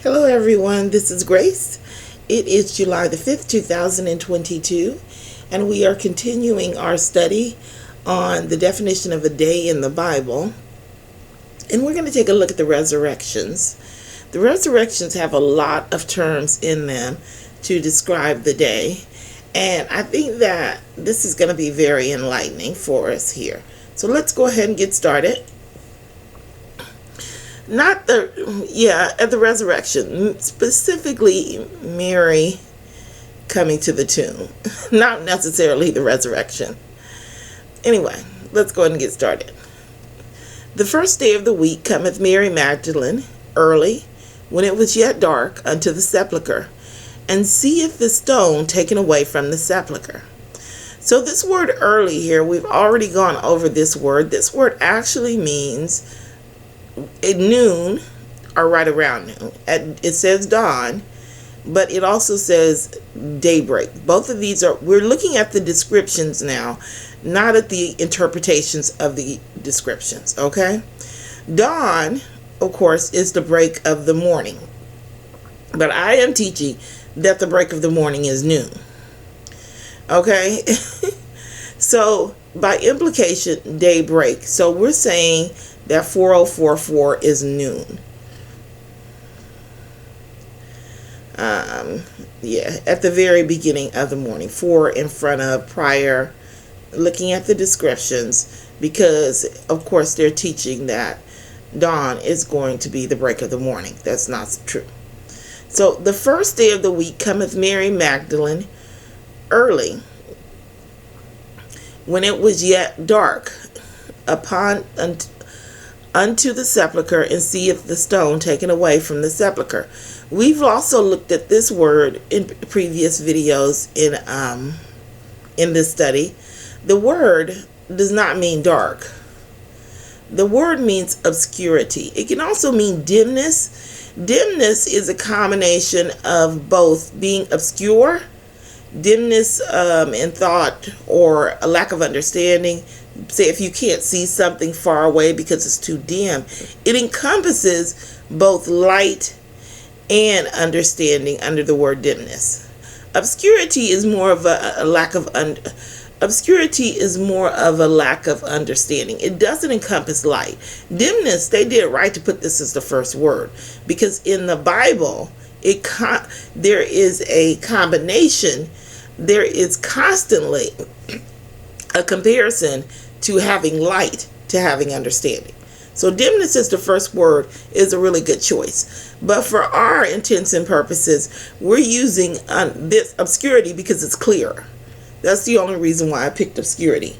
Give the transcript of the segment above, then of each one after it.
Hello everyone, this is Grace. It is July the 5th, 2022, and we are continuing our study on the definition of a day in the Bible. And we're going to take a look at the resurrections. The resurrections have a lot of terms in them to describe the day, and I think that this is going to be very enlightening for us here. So let's go ahead and get started. At the resurrection, specifically Mary coming to the tomb, not necessarily the resurrection. Anyway, let's go ahead and get started. The first day of the week cometh Mary Magdalene early, when it was yet dark, unto the sepulchre, and seeth the stone taken away from the sepulchre. So this word early here, we've already gone over this word. This word actually means at noon, or right around noon. It says dawn, but it also says daybreak. Both of these we're looking at the descriptions now, not at the interpretations of the descriptions, okay? Dawn, of course, is the break of the morning. But I am teaching that the break of the morning is noon. Okay? So, by implication, daybreak. So, we're saying that 4044 is noon. At the very beginning of the morning. 4 in front of prior, looking at the descriptions, because, of course, they're teaching that dawn is going to be the break of the morning. That's not true. So, the first day of the week cometh Mary Magdalene early, when it was yet dark, unto the sepulchre, and seeth the stone taken away from the sepulchre. We've also looked at this word in previous videos in this study. The word does not mean dark. The word means obscurity. It can also mean dimness. Dimness is a combination of both being obscure, dimness in thought, or a lack of understanding. Say if you can't see something far away because it's too dim. It encompasses both light and understanding under the word dimness. Obscurity is more of a lack of understanding. It doesn't encompass light. Dimness, they did right to put this as the first word, because in the Bible there is a combination. There is constantly a comparison to having light to having understanding. So dimness is the first word, is a really good choice. But for our intents and purposes, we're using this obscurity because it's clearer. That's the only reason why I picked obscurity.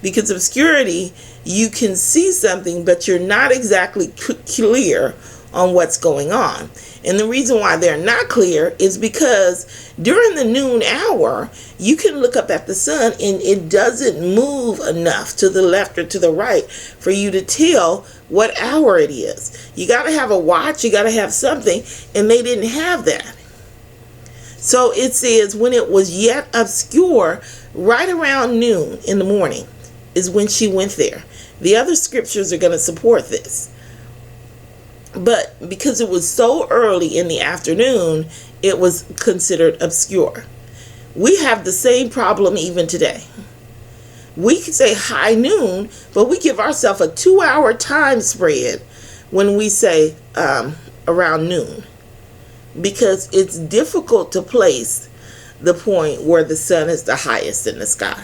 Because obscurity, you can see something, but you're not exactly clear on what's going on. And the reason why they're not clear is because during the noon hour, you can look up at the sun and it doesn't move enough to the left or to the right for you to tell what hour it is. You got to have a watch, you got to have something, and they didn't have that. So it says when it was yet obscure, right around noon in the morning is when she went there. The other scriptures are going to support this. But because it was so early in the afternoon, it was considered obscure. We have the same problem even today. We could say high noon, but we give ourselves a 2-hour time spread when we say around noon, because it's difficult to place the point where the sun is the highest in the sky.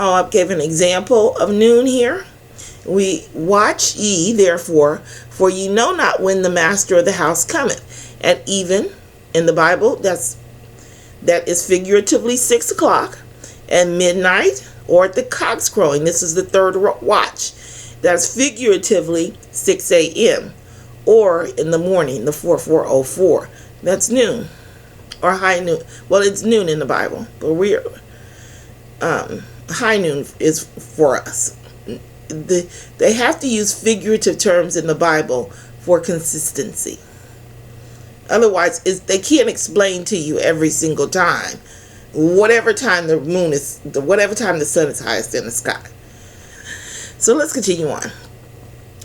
I gave an example of noon here. We watch ye therefore, for ye know not when the master of the house cometh. At even in the Bible, that is figuratively 6 o'clock, at midnight, or at the cock's crowing. This is the third watch. That's figuratively 6 a.m. or in the morning, the 4404. That's noon or high noon. Well, it's noon in the Bible, but we're high noon is for us. They have to use figurative terms in the Bible for consistency. Otherwise, they can't explain to you every single time whatever time whatever time the sun is highest in the sky. So let's continue on.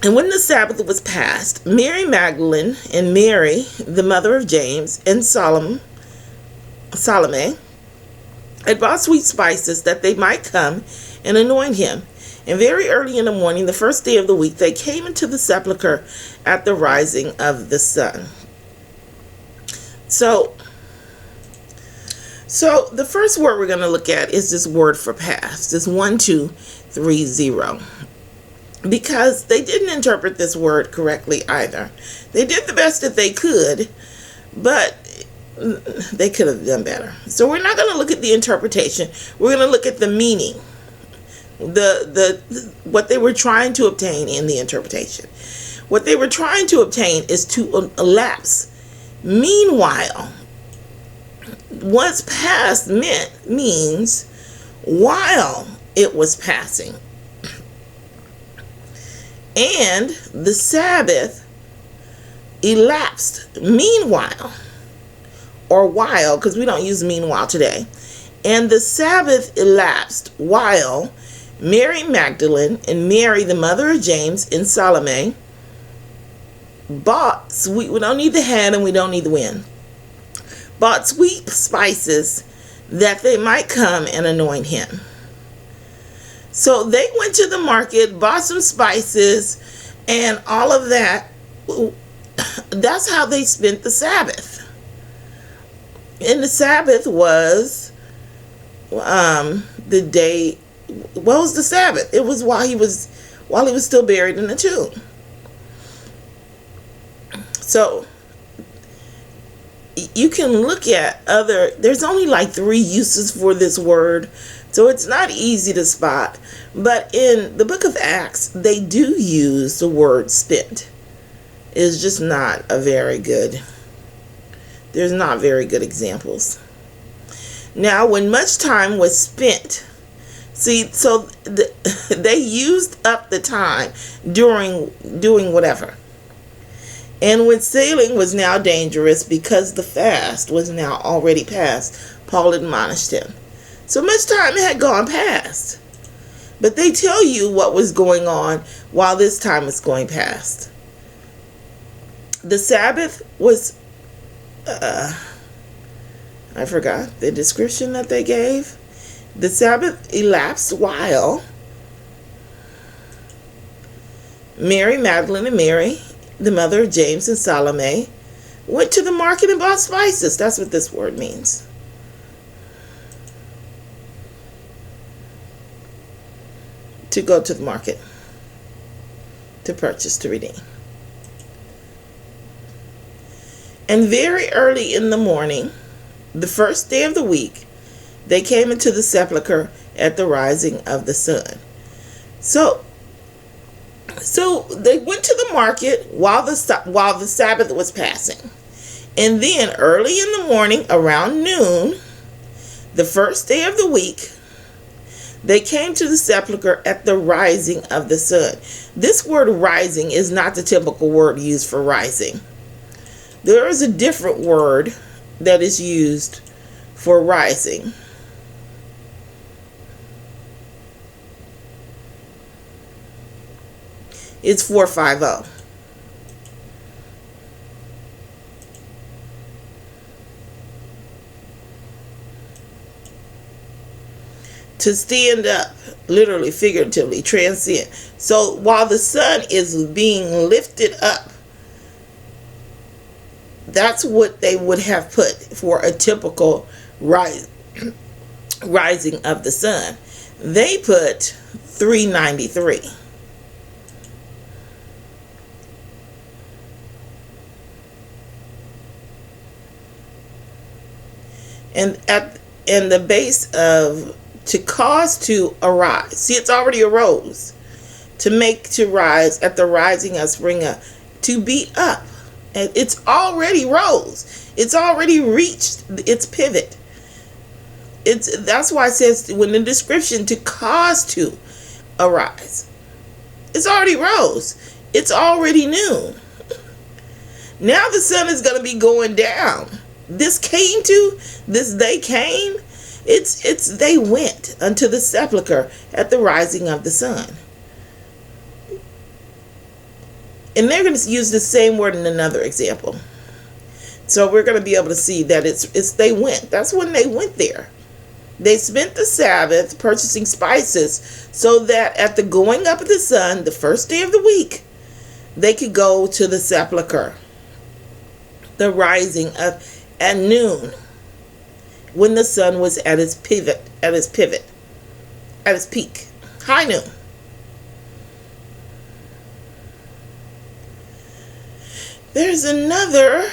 And when the Sabbath was past, Mary Magdalene and Mary, the mother of James, and Salome had bought sweet spices that they might come and anoint him. And very early in the morning, the first day of the week, they came into the sepulchre at the rising of the sun. So the first word we're going to look at is this word for past. This 1230. Because they didn't interpret this word correctly either. They did the best that they could, but they could have done better. So we're not going to look at the interpretation. We're going to look at the meaning. What they were trying to obtain in the interpretation. What they were trying to obtain is to elapse. Meanwhile, once past means while it was passing. And the Sabbath elapsed meanwhile, or while, because we don't use meanwhile today. And the Sabbath elapsed while Mary Magdalene and Mary, the mother of James, and Salome bought sweet, we don't need the had and we don't need the when, bought sweet spices that they might come and anoint him. So they went to the market, bought some spices, and all of that. That's how they spent the Sabbath. And the Sabbath was the day. What was the Sabbath? It was while he was still buried in the tomb. So you can look at there's only like 3 uses for this word. So it's not easy to spot. But in the book of Acts, they do use the word spent. It's just not there's not very good examples. Now, when much time was spent, they used up the time during doing whatever. And when sailing was now dangerous because the fast was now already past, Paul admonished him. So much time had gone past. But they tell you what was going on while this time was going past. The Sabbath was, I forgot the description that they gave. The Sabbath elapsed while Mary Magdalene and Mary, the mother of James and Salome, went to the market and bought spices. That's what this word means. To go to the market, to purchase, to redeem. And very early in the morning, the first day of the week, they came into the sepulchre at the rising of the sun. So they went to the market while the Sabbath was passing. And then early in the morning, around noon, the first day of the week, they came to the sepulchre at the rising of the sun. This word rising is not the typical word used for rising. There is a different word that is used for rising. It's 450. To stand up, literally, figuratively, transcend. So while the sun is being lifted up, that's what they would have put for a typical rising of the sun. They put 393. And at the base of to cause to arise. See, it's already arose. To rise at the rising of spring up. To be up. And it's already rose. It's already reached its pivot. That's why it says when the description to cause to arise. It's already rose. It's already noon. Now the sun is going to be going down. They came It's they went unto the sepulchre at the rising of the sun. And they're going to use the same word in another example. So we're going to be able to see that it's they went. That's when they went there. They spent the Sabbath purchasing spices so that at the going up of the sun, the first day of the week, they could go to the sepulchre. The rising of at noon, when the sun was at its pivot, at its peak, high noon. There's another.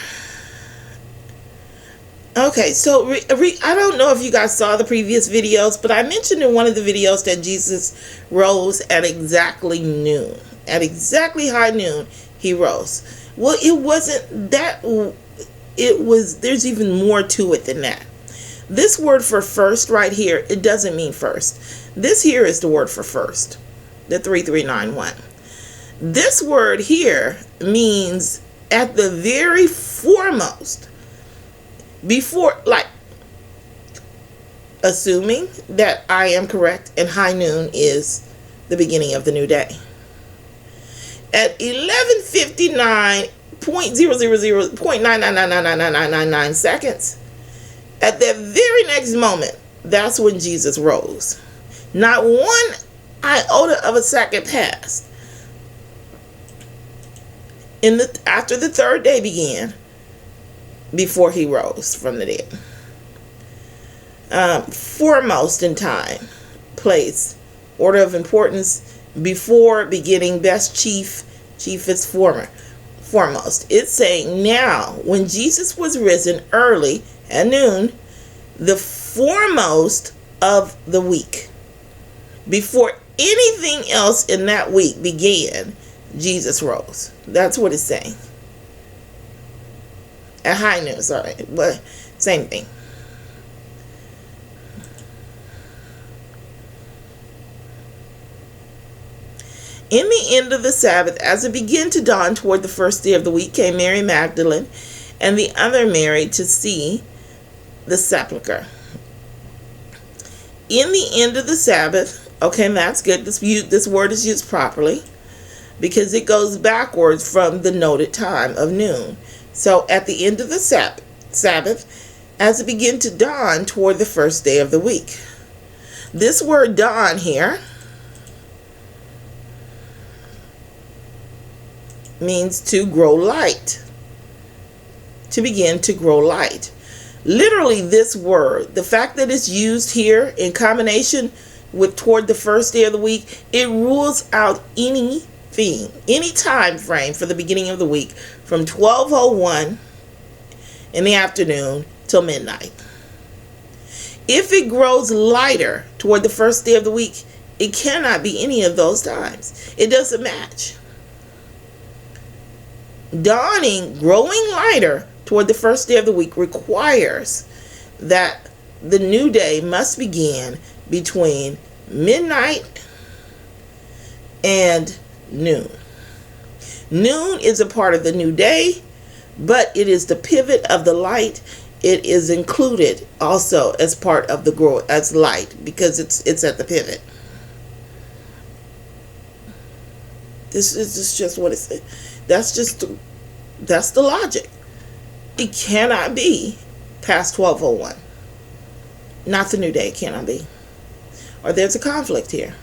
Okay, so I don't know if you guys saw the previous videos, but I mentioned in one of the videos that Jesus rose at exactly noon. At exactly high noon, he rose. Well, it wasn't that. It was, there's even more to it than that. This word for first right here, it doesn't mean first. This here is the word for first, the 3391. This word here means at the very foremost. Before, like, assuming that I am correct and high noon is the beginning of the new day. At 11:59.000.9999999 seconds, at that very next moment, that's when Jesus rose. Not one iota of a second passed. After the third day began, before he rose from the dead. Foremost in time, place, order of importance, before, beginning, best, chief is foremost. It's saying now, when Jesus was risen early at noon, the foremost of the week, before anything else in that week began, Jesus rose. That's what it's saying. At high noon, sorry, but same thing. In the end of the Sabbath, as it began to dawn toward the first day of the week, came Mary Magdalene and the other Mary to see the sepulchre. In the end of the Sabbath, okay, that's good. This word is used properly because it goes backwards from the noted time of noon. So at the end of the Sabbath, as it began to dawn toward the first day of the week. This word dawn here means to grow light, to begin to grow light. Literally, this word, the fact that it's used here in combination with toward the first day of the week, it rules out any time frame for the beginning of the week from 12:01 in the afternoon till midnight. If it grows lighter toward the first day of the week, it cannot be any of those times. It doesn't match. Dawning, growing lighter toward the first day of the week requires that the new day must begin between midnight and noon. Noon is a part of the new day, but it is the pivot of the light. It is included also as part of the growth as light because it's at the pivot. This is just what it's. That's the logic. It cannot be past 12:01. Not the new day. It cannot be. Or there's a conflict here.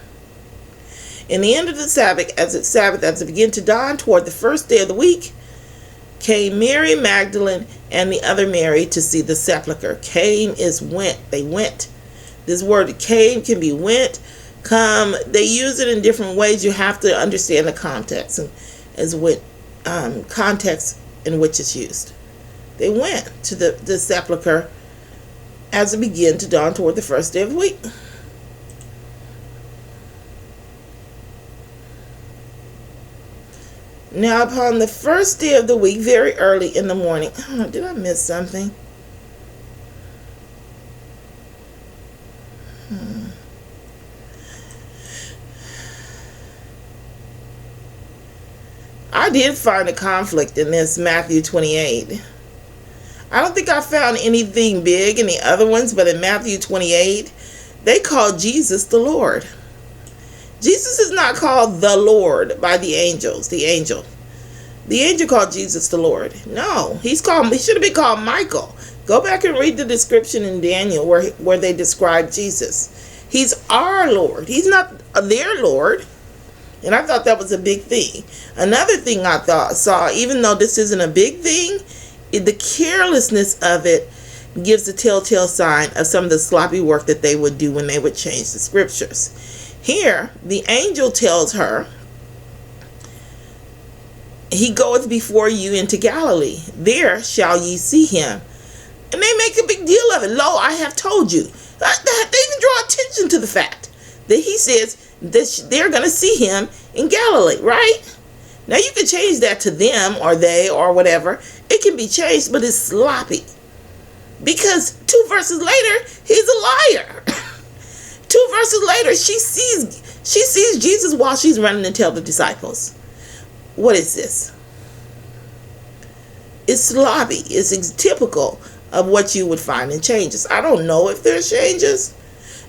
In the end of the Sabbath, as it began to dawn toward the first day of the week, came Mary Magdalene and the other Mary to see the sepulchre. Came is went. They went. This word came can be went, come. They use it in different ways. You have to understand the context and as with context in which it's used. They went to the sepulchre as it began to dawn toward the first day of the week. Now upon the first day of the week, very early in the morning. Oh, did I miss something? I did find a conflict in this Matthew 28. I don't think I found anything big in the other ones, but in Matthew 28, they call Jesus the Lord. Jesus is not called the Lord by the angels. The angel called Jesus the Lord. No, he should have been called Michael. Go back and read the description in Daniel where they describe Jesus. He's our Lord. He's not their Lord. And I thought that was a big thing. Another thing I saw, even though this isn't a big thing, the carelessness of it gives a telltale sign of some of the sloppy work that they would do when they would change the scriptures. Here, the angel tells her, he goeth before you into Galilee. There shall ye see him. And they make a big deal of it. Lo, I have told you. They even draw attention to the fact that he says that they're going to see him in Galilee, right? Now you can change that to them or they or whatever. It can be changed, but it's sloppy. Because 2 verses later, he's a liar. 2 verses later, she sees Jesus while she's running to tell the disciples. What is this? It's sloppy. It's typical of what you would find in changes. I don't know if there's changes.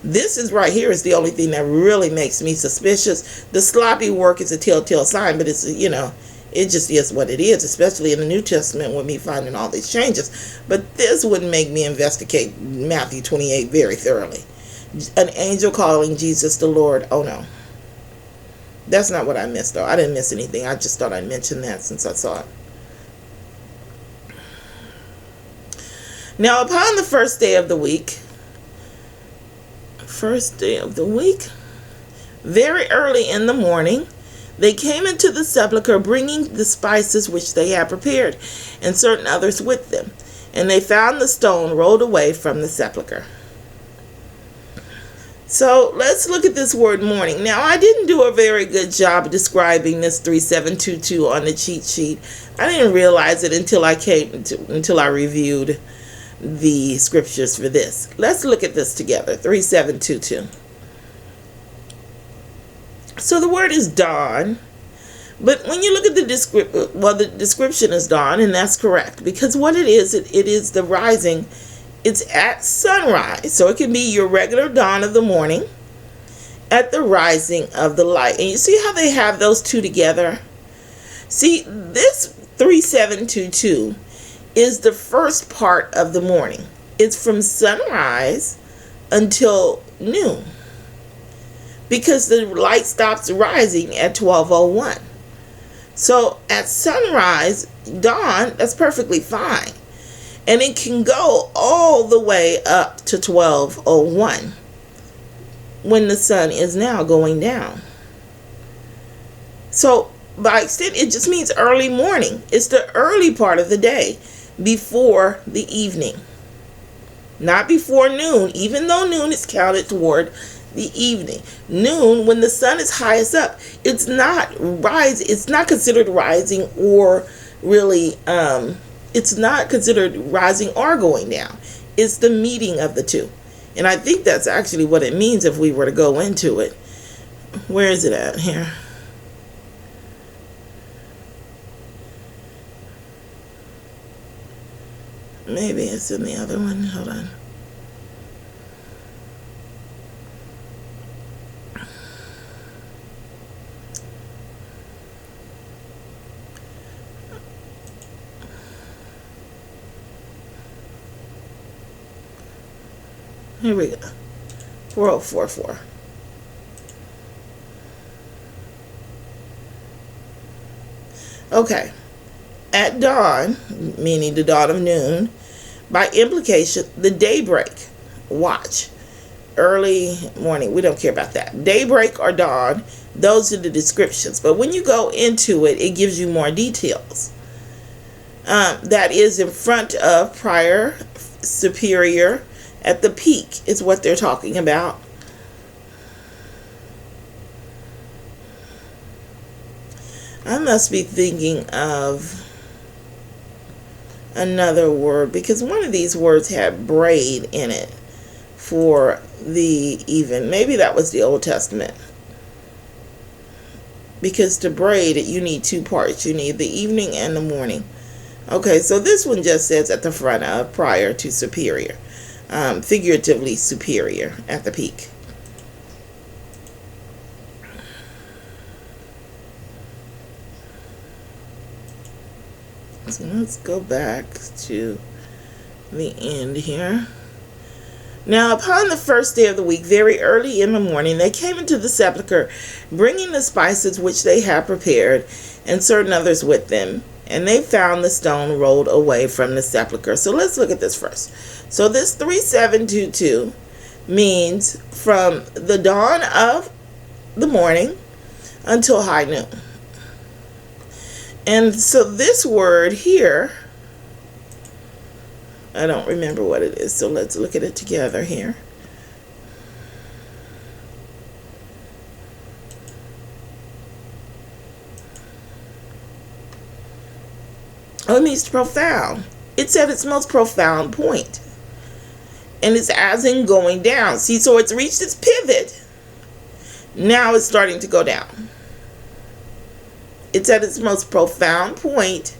This is right here is the only thing that really makes me suspicious. The sloppy work is a telltale sign, but it's, it just is what it is, especially in the New Testament with me finding all these changes. But this would make me investigate Matthew 28 very thoroughly. An angel calling Jesus the Lord. Oh no. That's not what I missed though. I didn't miss anything. I just thought I'd mention that since I saw it. Now upon the first day of the week, very early in the morning, they came into the sepulchre, bringing the spices which they had prepared, and certain others with them. And they found the stone rolled away from the sepulchre. So let's look at this word morning. Now, I didn't do a very good job of describing this 3722 on the cheat sheet. I didn't realize it until I reviewed the scriptures for this. Let's look at this together. 3722. So the word is dawn, but when you look at the description is dawn, and that's correct, because what it is the rising. It's at sunrise, so it can be your regular dawn of the morning at the rising of the light. And you see how they have those two together? See, this 3722 is the first part of the morning. It's from sunrise until noon, because the light stops rising at 12:01. So at sunrise, dawn, that's perfectly fine. And it can go all the way up to 12:01 when the sun is now going down. So by extent, it just means early morning. It's the early part of the day before the evening. Not before noon, even though noon is counted toward the evening. Noon, when the sun is highest up, it's not considered rising or really it's not considered rising or going down. It's the meeting of the two. And I think that's actually what it means if we were to go into it. Where is it at here? Maybe it's in the other one. Hold on. Here we go. 4044. Okay. At dawn, meaning the dawn of noon, by implication, the daybreak watch. Early morning, we don't care about that. Daybreak or dawn, those are the descriptions. But when you go into it, it gives you more details. That is in front of prior, superior, at the peak is what they're talking about. I must be thinking of another word, because one of these words had braid in it for the even. Maybe that was the Old Testament. Because to braid it, you need two parts. You need the evening and the morning. Okay, so this one just says at the front of, prior to superior. Figuratively superior at the peak. So let's go back to the end here. Now, upon the first day of the week, very early in the morning, they came into the sepulchre, bringing the spices which they had prepared, and certain others with them. And they found the stone rolled away from the sepulchre. So let's look at this first. So this 3722 means from the dawn of the morning until high noon. And so this word here, I don't remember what it is, so let's look at it together here. Oh, it means profound. It's at its most profound point. And it's as in going down. See, so it's reached its pivot. Now it's starting to go down. It's at its most profound point,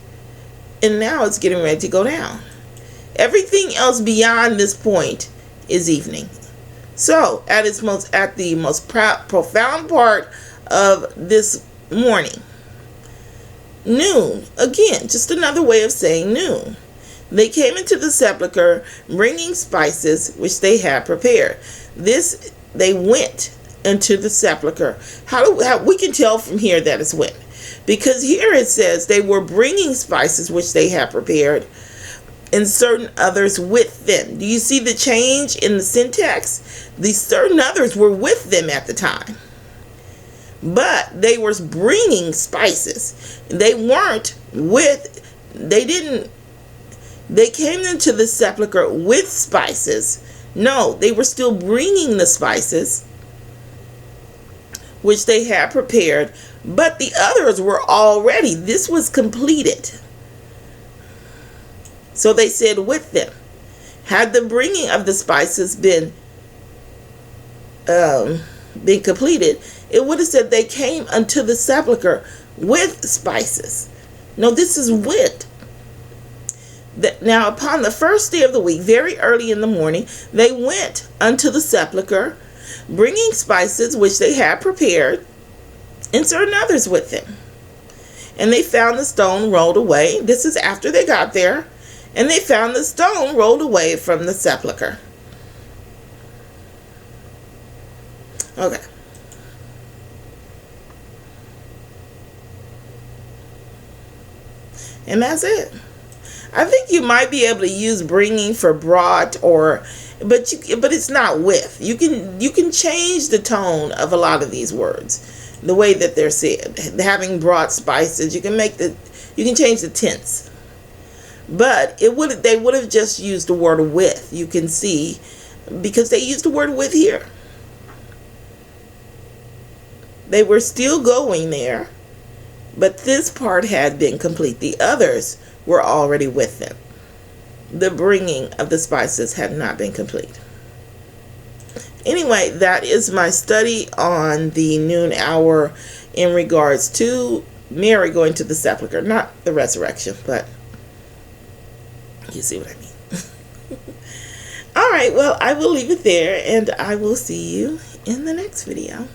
and now it's getting ready to go down. Everything else beyond this point is evening. So, at the most profound part of this morning, noon. Again, just another way of saying noon. They came into the sepulchre, bringing spices which they had prepared. They went into the sepulchre. How we can tell from here that it's went, because here it says they were bringing spices which they had prepared, and certain others with them. Do you see the change in the syntax? These certain others were with them at the time, but they were bringing spices. They came into the sepulchre with spices. No, they were still bringing the spices which they had prepared, but the others were already. This was completed. So they said with them. Had the bringing of the spices been completed, it would have said they came unto the sepulchre with spices. No, this is with. Now upon the first day of the week, very early in the morning, they went unto the sepulchre, bringing spices which they had prepared, and certain others with them. And they found the stone rolled away. This is after they got there. And they found the stone rolled away from the sepulchre. Okay. And that's it. I think you might be able to use bringing for brought, but it's not with. You can change the tone of a lot of these words, the way that they're said. Having brought spices, you can change the tense. But they would have just used the word with. You can see, because they used the word with here. They were still going there, but this part had been complete. The others were already with them. The bringing of the spices had not been complete. Anyway, that is my study on the noon hour in regards to Mary going to the sepulchre. Not the resurrection, but you see what I mean. All right, well, I will leave it there, and I will see you in the next video.